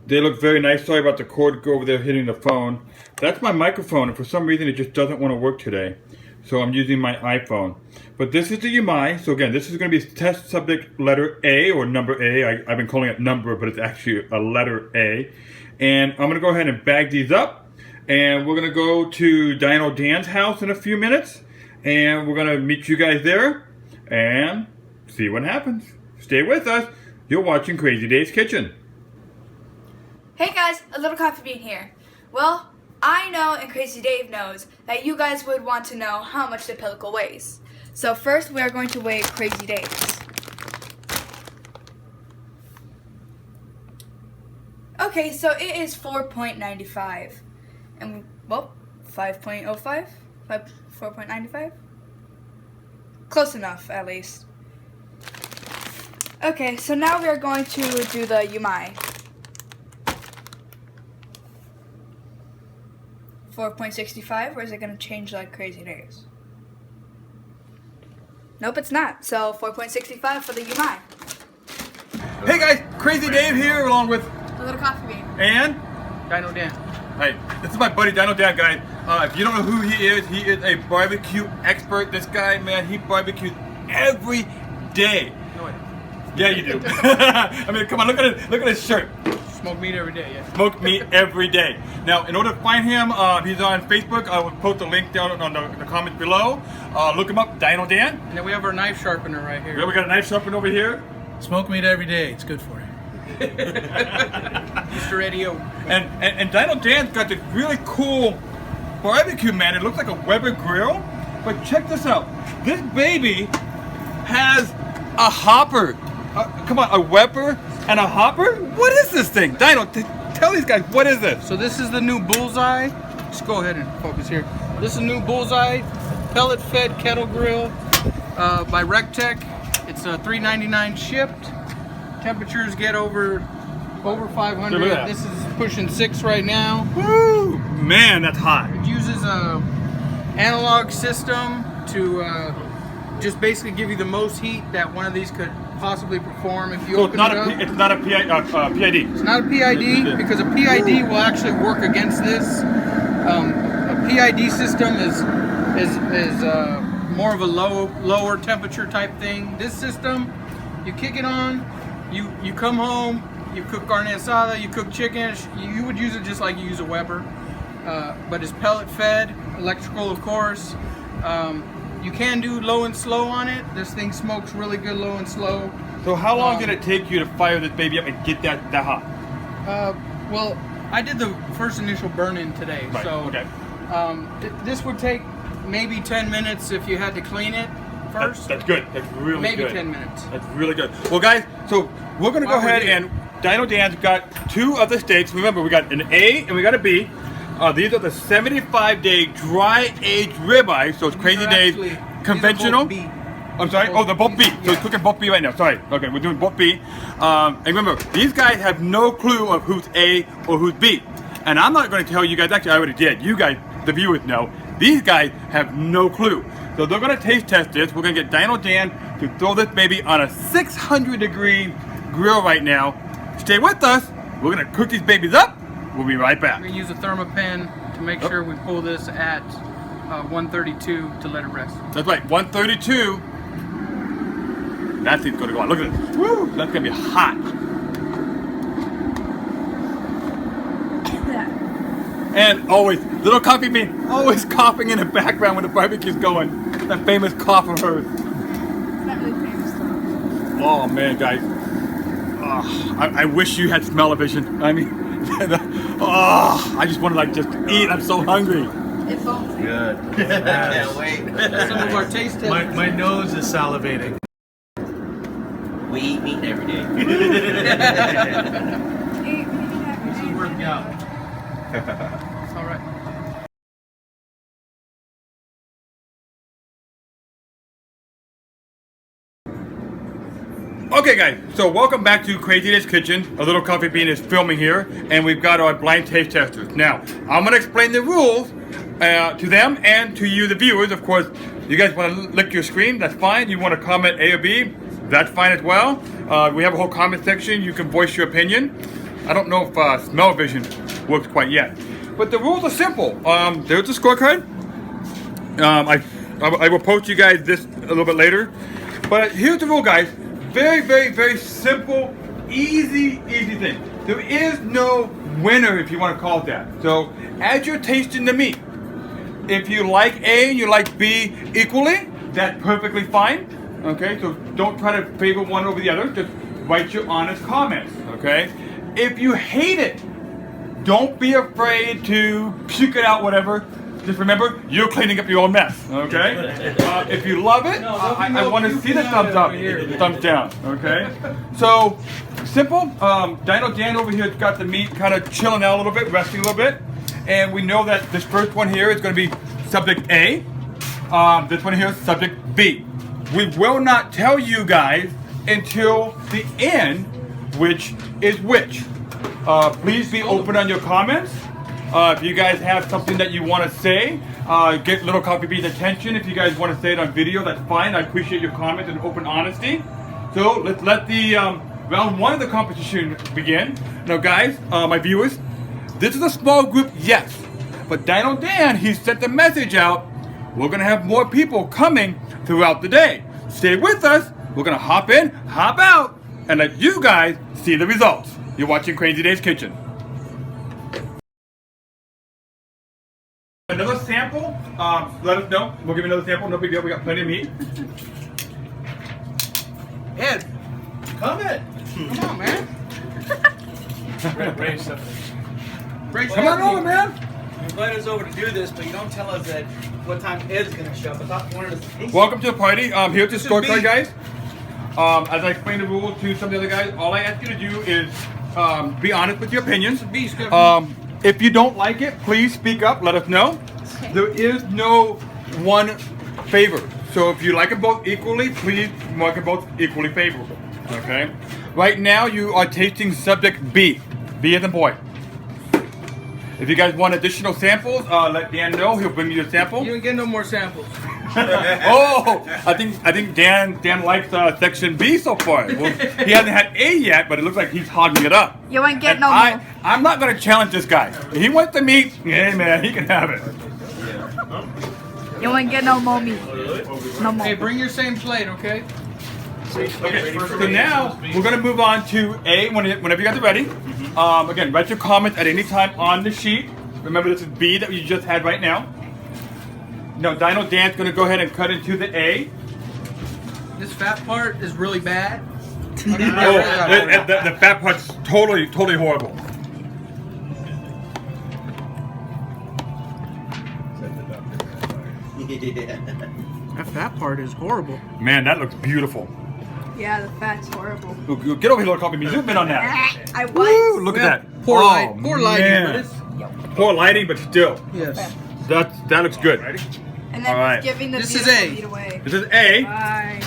They look very nice. Sorry about the cord over there hitting the phone. That's my microphone, and for some reason it just doesn't want to work today. So I'm using my iPhone. But this is the Umai. So again, this is going to be test subject letter A, or number A. I've been calling it number, but it's actually a letter A. And I'm going to go ahead and bag these up. And we're going to go to Dino Dan's house in a few minutes. And we're going to meet you guys there and see what happens. Stay with us. You're watching Crazy Dave's Kitchen. Hey guys, a little coffee bean here. Well, I know and Crazy Dave knows that you guys would want to know how much the pellicle weighs. So first we are going to weigh Crazy Dave's. Okay, so it is 4.95. And, well, 5.05? 4.95? Close enough, at least. Okay, so now we are going to do the Umai. 4.65, or is it going to change like Crazy Dave's? Nope, it's not. So 4.65 for the Umai. Hey guys, Crazy Dave here along with A little coffee bean. and Dino Dan. Hey, this is my buddy Dino Dan guy. If you don't know who he is a barbecue expert. This guy, man, he barbecues every day. No way. Yeah, you do. I mean, come on, look at his shirt. Smoke meat every day, yeah. Smoke meat every day. Now, in order to find him, he's on Facebook. I will post a link down on the comments below. Look him up, Dino Dan. And then we have our knife sharpener right here. Yeah, we got a knife sharpener over here. Smoke meat every day. It's good for you. Mr. Eddie O. And Dino Dan's got this really cool barbecue, man. It looks like a Weber grill. But check this out. This baby has a hopper. Come on, a Weber and a hopper? What is this thing? Dino, tell these guys, what is this? So this is the new Bullseye. Just go ahead and focus here. This is new Bullseye pellet fed kettle grill by Rectech. It's $3.99 shipped. Temperatures get over 500. Look at that. This is pushing 6 right now. Woo! Man, that's hot. It uses a analog system to just basically give you the most heat that one of these could possibly perform if you So open it up. it's not a PID. It's not a PID because a PID will actually work against this. A PID system is more of a lower temperature type thing. This system, you kick it on, you come home, you cook carne asada, you cook chicken. You would use it just like you use a Weber, but it's pellet fed, electrical of course. You can do low and slow on it. This thing smokes really good low and slow. So how long did it take you to fire this baby up and get that hot? Well, I did the first initial burn-in today, Right, so okay. This would take maybe 10 minutes if you had to clean it first. That's good. That's really Maybe good. 10 minutes. That's really good. Well, guys, so we're going to go While we're ahead here. and Dino Dan's got 2 other steaks. Remember, we got an A and we got a B. These are the 75-day dry-aged ribeye, so it's Crazy Dave's conventional. These are both B. I'm sorry? Oh, they're both B. So Yeah. it's cooking both B right now. Sorry. Okay, we're doing both B. And remember, these guys have no clue of who's A or who's B. And I'm not going to tell you guys. Actually, I already did. You guys, the viewers, know. These guys have no clue. So they're going to taste test this. We're going to get Dino Dan to throw this baby on a 600-degree grill right now. Stay with us. We're going to cook these babies up. We'll be right back. We're going to use a thermopan to make sure we pull this at 132 to let it rest. That's right, 132. That thing's gonna go on. Look at this. Woo! That's gonna be hot. And always, little coffee bean, always coughing in the background when the barbecue's going. That famous cough of hers. It's not really famous though. Oh man, guys. Oh, I wish you had smell-o-vision. I mean, oh, I just want to like just eat. I'm so hungry. It's all Good. I can't wait. Some of our taste tests. My nose is salivating. We eat meat every day. This is working out. All right. Okay guys, so welcome back to Crazy Dave's Kitchen. A Little Coffee Bean is filming here, and we've got our blind taste testers. Now, I'm going to explain the rules to them and to you, the viewers. Of course, you guys want to lick your screen, that's fine. You want to comment A or B, that's fine as well. We have a whole comment section, you can voice your opinion. I don't know if smell-o-vision works quite yet. But the rules are simple. There's the scorecard. I will post you guys this a little bit later. But here's the rule, guys. Very, very, very simple, easy thing. There is no winner, if you want to call it that. So, as you're tasting the meat, if you like A and you like B equally, that's perfectly fine. Okay, so don't try to favor one over the other. Just write your honest comments. Okay, if you hate it, don't be afraid to puke it out, whatever. Just remember, you're cleaning up your own mess, okay? If you love it, I want to see the thumbs up, thumbs down, okay? So, simple. Dino Dan over here has got the meat kind of chilling out a little bit, resting a little bit. And we know that this first one here is going to be subject A. This one here is subject B. We will not tell you guys until the end which is which. Please be open on your comments. If you guys have something that you want to say, get Little Coffee Bean's attention. If you guys want to say it on video, that's fine. I appreciate your comments and open honesty. So let's let the round one of the competition begin. Now guys, my viewers, this is a small group, yes. But Dino Dan, he sent the message out. We're going to have more people coming throughout the day. Stay with us. We're going to hop in, hop out, and let you guys see the results. You're watching Crazy Dave's Kitchen. Another sample, let us know. We'll give you another sample, no big deal, we got plenty of meat. Ed, Come in. come on, man. Raise something. Come on over, man. You invite us over to do this, but you don't tell us that what time Ed's gonna show up. I thought you wanted us to taste. Welcome to the party. Here's the This is scorecard, me. guys. As I explained the rules to some of the other guys, all I ask you to do is be honest with your opinions. Beast, If you don't like it, please speak up, let us know. There is no one favor. So if you like them both equally, please mark them both equally favorable. Okay? Right now you are tasting subject B. B as in boy. If you guys want additional samples, let Dan know. He'll bring you a sample. You didn't get no more samples. Oh, I think Dan likes section B so far. Well, he hasn't had A yet, but it looks like he's hogging it up. You won't get And no more. I'm not going to challenge this guy. If he wants the meat, hey man, he can have it. You won't get no more meat. No more. Hey, bring your same plate, okay? Okay, so now we're going to move on to A whenever you guys are ready. Again, write your comments at any time on the sheet. Remember, this is B that you just had right now. Now, Dino Dan's going to go ahead and cut into the A. This fat part is really bad. Oh, the fat part's totally horrible. That fat part is horrible. Man, that looks beautiful. Yeah, the fat's horrible. Look, get over here, Little Coffee Bean. Zoom in on that. I Woo, was. look at that. Poor Oh, light, poor lighting, man. but it's Poor lighting, but still. yes. That looks good. And then All right. it's giving the This is beautiful A. meat away. This is A. Bye.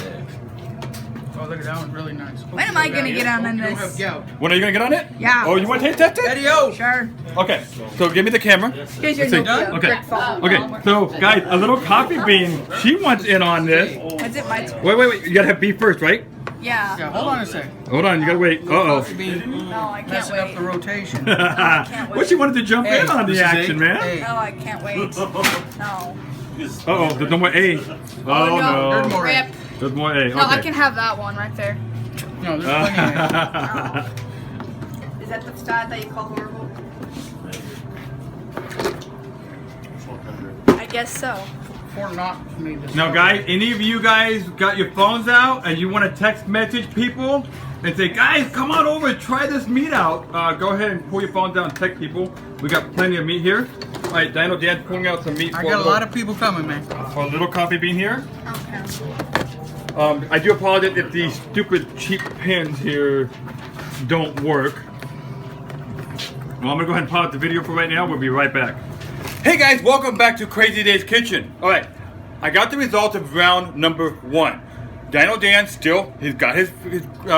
Oh, look at that one, really nice. When am I gonna get on You don't this? have gout. When are you gonna get on it? Yeah. Oh, you want to taste test it? Eddie-O! Sure. Okay. So give me the camera. Here's your Let's see. Nokia Okay. brick phone. Okay. So guys, a Little Coffee Bean. She wants in on this. What's it? Mine's. Wait. You gotta have B first, right? Yeah. Yeah, hold on a second. Hold on. You gotta wait. Coffee bean No, I can't messing up wait. the rotation. Well, she wanted to jump in on the This is action, A? man. Hey, No, I can't wait. No. Uh-oh, there's no more A. Oh, no. there's no. more. Rip. There's more A. Okay. No, I can have that one right there. No, there's plenty of it. Is that the side that you call horrible? I guess so. Fort Knox made this. Now, guys, any of you guys got your phones out and you want to text message people and say, guys, come on over and try this meat out, go ahead and pull your phones out and text people. We got plenty of meat here. All right, Dino Dan's pulling out some meat I for got a lot of people coming, man. for a Little Coffee Bean here. Okay. I do apologize if these stupid cheap pins here don't work. Well, I'm gonna go ahead and pause the video for right now. We'll be right back. Hey guys, welcome back to Crazy Dave's Kitchen. All right, I got the results of round number 1. Dino Dan still, he's got his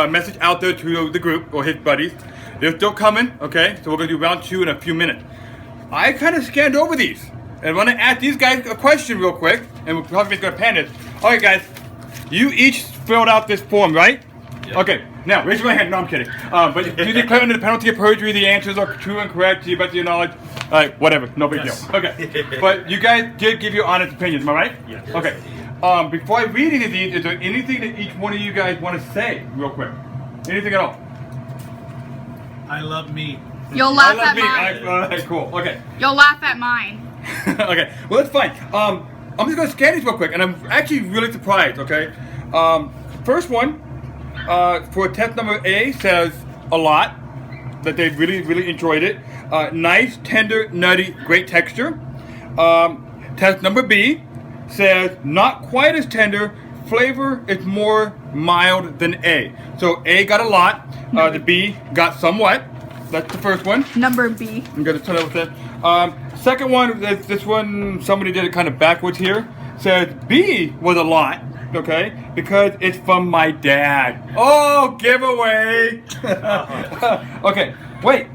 message out there to the group or his buddies. They're still coming, okay? So we're gonna do round 2 in a few minutes. I kind of scanned over these. And I want to ask these guys a question real quick, and we're probably going to pan it. All right, guys, you each filled out this form, right? Yep. Okay, now raise your hand. No, I'm kidding. But do you declare under the penalty of perjury the answers are true and correct to the best of your knowledge? All right, whatever, no big deal. Okay, but you guys did give your honest opinions, am I right? Yes. Okay. Before I read any of these, is there anything that each one of you guys want to say, real quick? Anything at all? I love meat. You'll laugh I love at me. mine. All right, cool. Okay. You'll laugh at mine. Okay, well that's fine. I'm just gonna scan these real quick, and I'm actually really surprised. Okay, first one for test number A says a lot, that they really enjoyed it. Nice, tender, nutty, great texture. Test number B says not quite as tender. Flavor is more mild than A. So A got a lot. The B got somewhat. That's the first one. Number B. I'm gonna turn it with that. Second one, this one, somebody did it kind of backwards here. Says B was a lot, okay, because it's from my dad. Oh, giveaway! Okay, wait.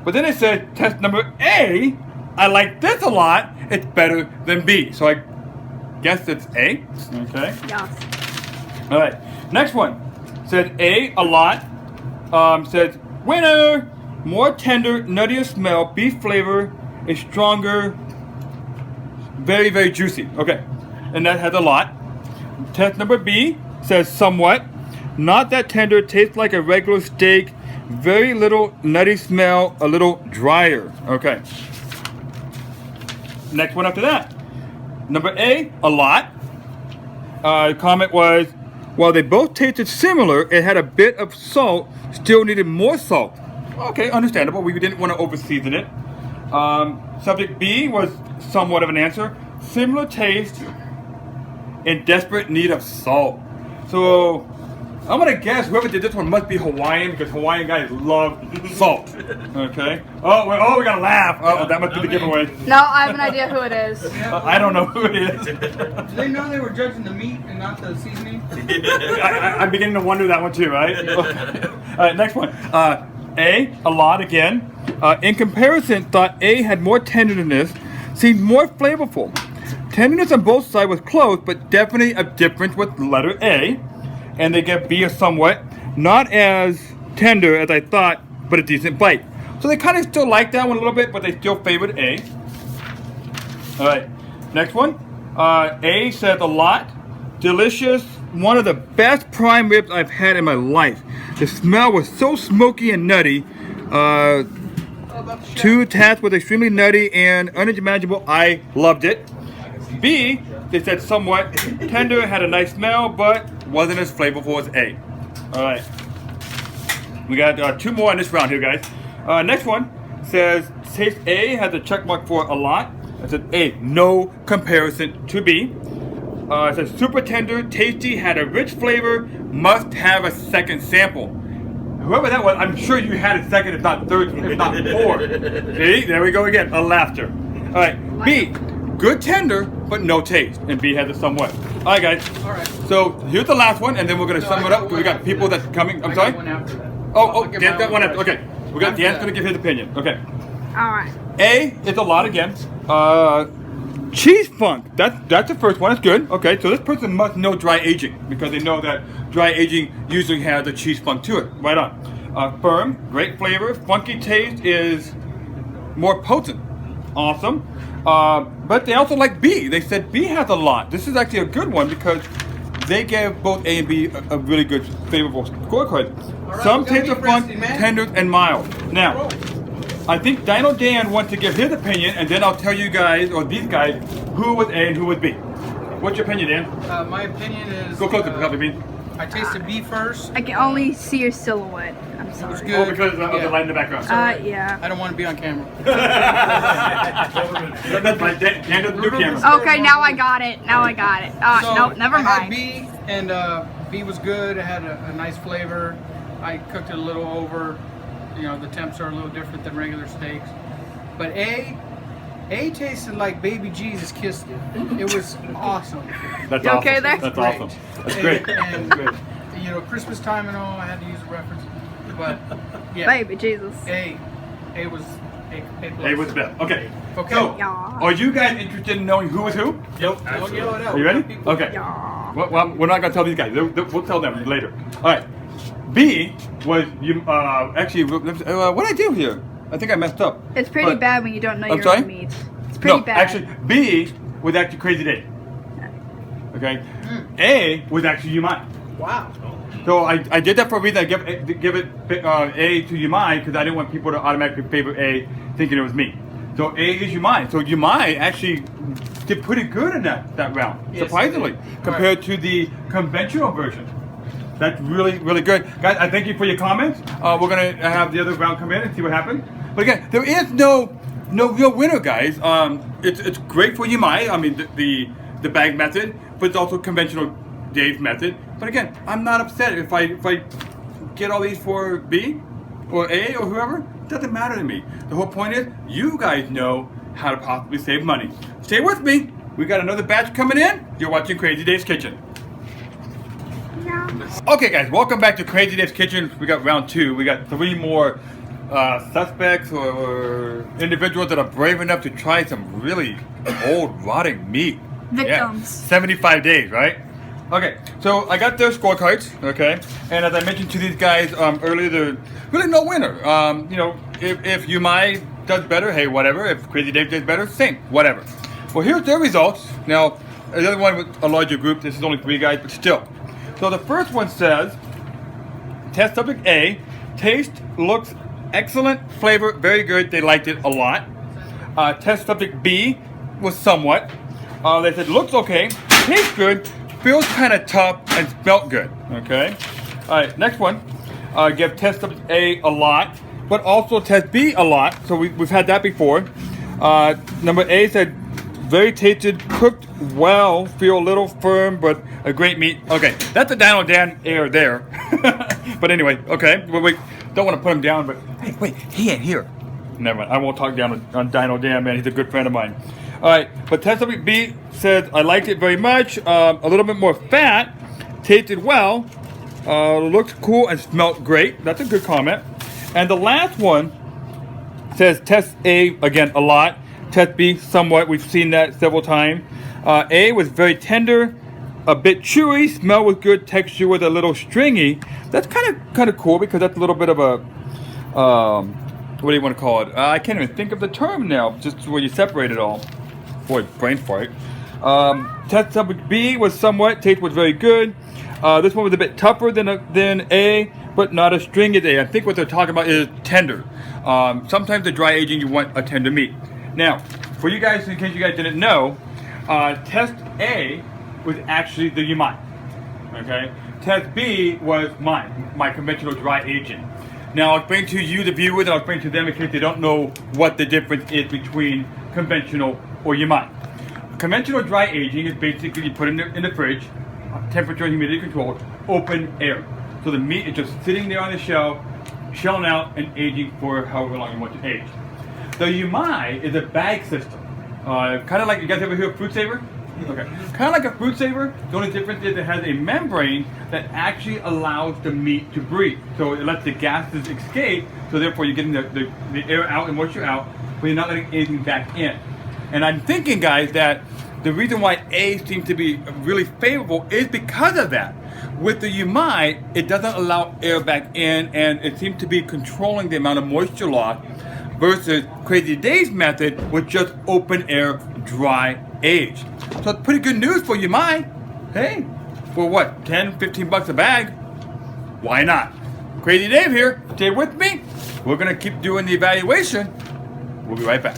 But then it said test number A, I like this a lot, it's better than B. So I guess it's A, okay? Yes. All right, next one. Says A, a lot. Says winner, more tender, nuttier smell, beef flavor is stronger, very juicy. Okay, and that has a lot. Test number B says somewhat, not that tender, tastes like a regular steak, very little nutty smell, a little drier. Okay. Next one after that. Number A, a lot. Comment was, while they both tasted similar, it had a bit of salt, still needed more salt. Okay, understandable. We didn't want to over-season it. Subject B was somewhat of an answer. Similar taste, in desperate need of salt. So, I'm going to guess whoever did this one must be Hawaiian, because Hawaiian guys love salt. Okay? Oh, we got to laugh. Oh, that must be the giveaway. No, I have an idea who it is. I don't know who it is. Do they know they were judging the meat and not the seasoning? I'm beginning to wonder that one too, right? All right, next one. A lot again. In comparison, thought A had more tenderness, seemed more flavorful. Tenderness on both sides was close, but definitely a difference with letter A. And they get B a somewhat. Not as tender as I thought, but a decent bite. So they kind of still like that one a little bit, but they still favored A. All right, next one. A says a lot. Delicious. One of the best prime ribs I've had in my life. The smell was so smoky and nutty. Two tasks was extremely nutty and unimaginable. I loved it. B, they said somewhat tender, had a nice smell, but wasn't as flavorful as A. All right. We got 2 more in this round here, guys. Next one says taste A has a check mark for a lot. It says A, no comparison to B. It says super tender, tasty, had a rich flavor, must have a second sample. Whoever that was, I'm sure you had a second, if not third, if not 4. See, there we go again, a laughter. All right, B, good tender, but no taste. And B has a somewhat. All right, guys. All right. So here's the last one, and then we're gonna sum it up. We got people that's coming. I'm sorry. One after that. Oh, I'll give Dan's my got own one after. impression. Okay, we got After Dan's that. gonna give his opinion. Okay. Alright. A is a lot again. Cheese funk. That's the first one. It's good. Okay, so this person must know dry aging because they know that dry aging usually has a cheese funk to it. Right on. Firm, great flavor. Funky taste is more potent. Awesome. But they also like B. They said B has a lot. This is actually a good one because they gave both A and B a really good, favorable scorecard. right, Some we gotta taste be of funk, interesting, man. tender, and mild. Now, I think Dino Dan wants to give his opinion, and then I'll tell you guys, or these guys, who was A and who was B. What's your opinion, Dan? My opinion is. Go closer, Coffee Bean. I tasted B first. I can only see your silhouette. I'm It was sorry. good. Oh, because of the Yeah. light in the background. Yeah. I don't want to be on camera. That's my Dan doesn't do camera. Okay, now I got it. Now I got it. So, No, never I had mind. B, and B was good. It had a nice flavor. I cooked it a little over. You know, the temps are a little different than regular steaks. But A A tasted like baby Jesus kissed it. It was awesome. That's You awesome. okay there? That's Great. awesome. That's great. And, That's great. you know, Christmas time and all, I had to use a reference. But yeah, Baby Jesus. A was A+. A was the best. Okay. Okay. So, Yeah. are you guys interested in knowing who is who? Yep. Don't yell it out. Are you ready? People- Okay. Yeah. Well, we're not gonna tell these guys. We'll tell them later. All right. B was you. Actually, what did I do here? I think I messed up. It's pretty But- bad when you don't know I'm your sorry? own meat. It's pretty No, bad. actually, B was actually Crazy Dave. Okay. A was actually Umai. Wow. So I did that for a reason. I give it A to Umai because I didn't want people to automatically favor A, thinking it was me. So A is Umai. So Umai actually did pretty good in that round, Yes, surprisingly, it did. compared to the conventional version. That's really, really good. Guys, I thank you for your comments. We're going to have the other round come in and see what happens. But again, there is no real winner, guys. It's great for Umai. I mean, the bag method, but it's also conventional Dave's method. But again, I'm not upset if I get all these for B or A or whoever. It doesn't matter to me. The whole point is you guys know how to possibly save money. Stay with me. We got another batch coming in. You're watching Crazy Dave's Kitchen. Okay, guys, welcome back to Crazy Dave's Kitchen. We got round 2. We got 3 more suspects or individuals that are brave enough to try some really old, rotting meat. Victims. Yeah. 75 days, right? Okay, so I got their scorecards, okay? And as I mentioned to these guys earlier, there's really no winner. You know, if Umai does better, hey, whatever. If Crazy Dave does better, same, whatever. Well, here's their results. Now, the other one with a larger group, this is only 3 guys, but still. So the first one says, test subject A, taste, looks excellent, flavor, very good, they liked it a lot. Test subject B was somewhat. They said, looks okay, tastes good, feels kind of tough, and smelt good, okay? All right, next one, give test subject A a lot, but also test B a lot, so we've had that before. Number A said, very tasted, cooked well, feel a little firm, but a great meat. Okay, that's a down Dan air there. But anyway, okay, wait, don't want to put him down, but hey, wait, he ain't here. Never mind, I won't talk down on Dino Dan, man, he's a good friend of mine. All right, but test subject B said, I liked it very much, a little bit more fat, tasted well, looked cool and smelled great. That's a good comment. And the last one says test A, again, a lot, test B, somewhat. We've seen that several times. A was very tender, a bit chewy, smell was good, texture was a little stringy. That's kind of cool because that's a little bit of a, what do you want to call it? I can't even think of the term now, just where you separate it all. Boy, brain fart. Test subject B was somewhat, taste was very good. This one was a bit tougher than A, but not as stringy as A. I think what they're talking about is tender. Sometimes the dry aging, you want a tender meat. Now, for you guys, in case you guys didn't know, test A was actually the Umai. Okay? Test B was mine, my conventional dry aging. Now, I'll explain to you, the viewers, and I'll explain to them in case they don't know what the difference is between conventional or Umai. Conventional dry aging is basically you put it in the fridge, temperature and humidity controlled, open air. So the meat is just sitting there on the shelf, shelling out and aging for however long you want to age. The Umai is a bag system. Kind of like, you guys ever hear of Fruit Saver? Okay. Kind of like a Fruit Saver, the only difference is it has a membrane that actually allows the meat to breathe. So it lets the gases escape, so therefore you're getting the air out and moisture out, but you're not letting anything back in. And I'm thinking, guys, that the reason why A seems to be really favorable is because of that. With the Umai, it doesn't allow air back in, and it seems to be controlling the amount of moisture loss, versus Crazy Dave's method with just open air, dry age. So it's pretty good news for Umai. Hey, for what, 10, 15 bucks a bag? Why not? Crazy Dave here, stay with me. We're gonna keep doing the evaluation. We'll be right back.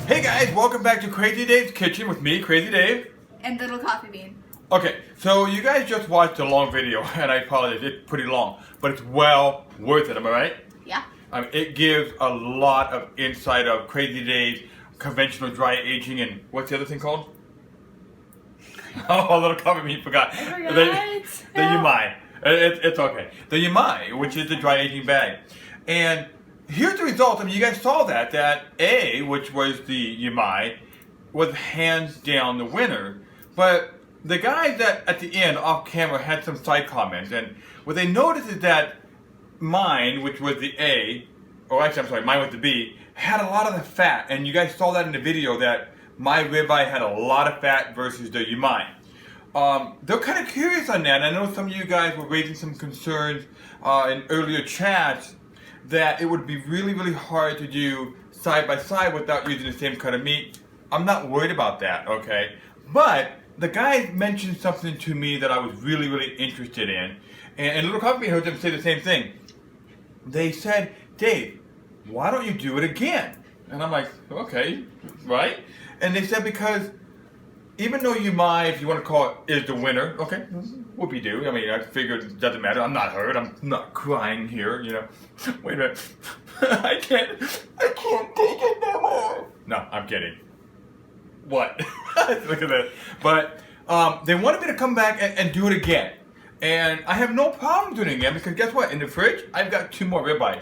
Hey guys, welcome back to Crazy Dave's Kitchen with me, Crazy Dave. And Little Coffee Bean. Okay, so you guys just watched a long video, and I apologize, it's pretty long, but it's well worth it, am I right? Yeah. It gives a lot of insight of Crazy Dave's conventional dry aging and what's the other thing called? Oh, a little coffee bean, forgot. The Umai. It's okay. The Umai, which is the dry aging bag. And here's the result. I mean, you guys saw that A, which was the Umai, was hands down the winner. But the guys that at the end off camera had some side comments, and what they noticed is that mine, which was the A, or actually I'm sorry, mine was the B, had a lot of the fat, and you guys saw that in the video that my ribeye had a lot of fat versus the Umai. They're kind of curious on that. I know some of you guys were raising some concerns in earlier chats that it would be really, really hard to do side by side without using the same cut of meat. I'm not worried about that, okay? But the guys mentioned something to me that I was really, really interested in. And Little Coffee heard them say the same thing. They said, Dave, why don't you do it again? And I'm like, okay, right? And they said because even though Umai, if you want to call it, is the winner, okay, whoopie-doo. I mean, I figured it doesn't matter. I'm not hurt. I'm not crying here, you know. Wait a minute. I can't take it no more. No, I'm kidding. What? Look at that. But they wanted me to come back and do it again. And I have no problem doing it again because guess what? In the fridge, I've got 2 more ribeyes.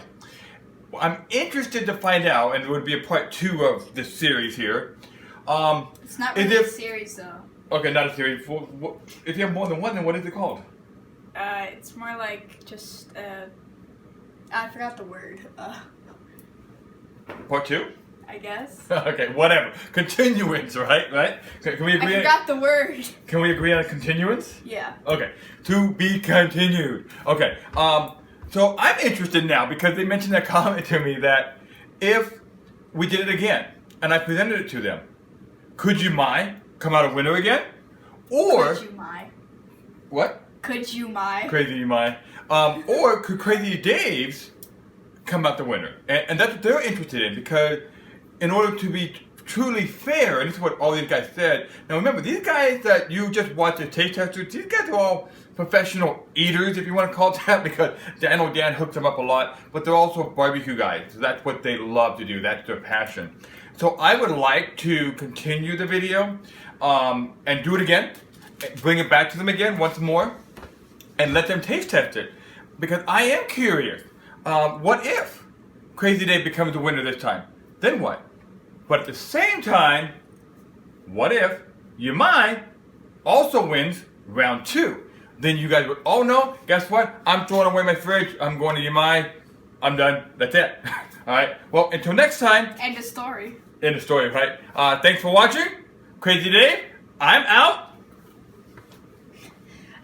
I'm interested to find out, and it would be a part 2 of this series here. It's not really a series though. Okay, not a series. If you have more than one, then what is it called? It's more like just I forgot the word. Part 2? I guess. Okay, whatever. Continuance, right? Right? Can we agree? I forgot the word. Can we agree on a continuance? Yeah. Okay. To be continued. Okay. So I'm interested now because they mentioned that comment to me that if we did it again and I presented it to them, could Umai come out a winner again? Or Could Umai? What? Could Umai? Crazy Umai. Or could Crazy Dave's come out the winner? And that's what they're interested in because in order to be truly fair, and this is what all these guys said. Now remember, these guys that you just watch the taste testers, these guys are all professional eaters, if you want to call it that, because I know Dan hooks them up a lot, but they're also barbecue guys. That's what they love to do. That's their passion. So I would like to continue the video and do it again, bring it back to them again once more, and let them taste test it. Because I am curious, what if Crazy Dave becomes the winner this time? Then what? But at the same time, what if Umai also wins round 2? Then you guys would all know, guess what? I'm throwing away my fridge. I'm going to Umai. I'm done. That's it. All right. Well, until next time. End of story. End of story, right? Thanks for watching. Crazy Dave, I'm out.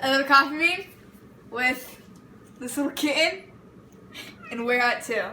A little coffee bean with this little kitten, and we're out too.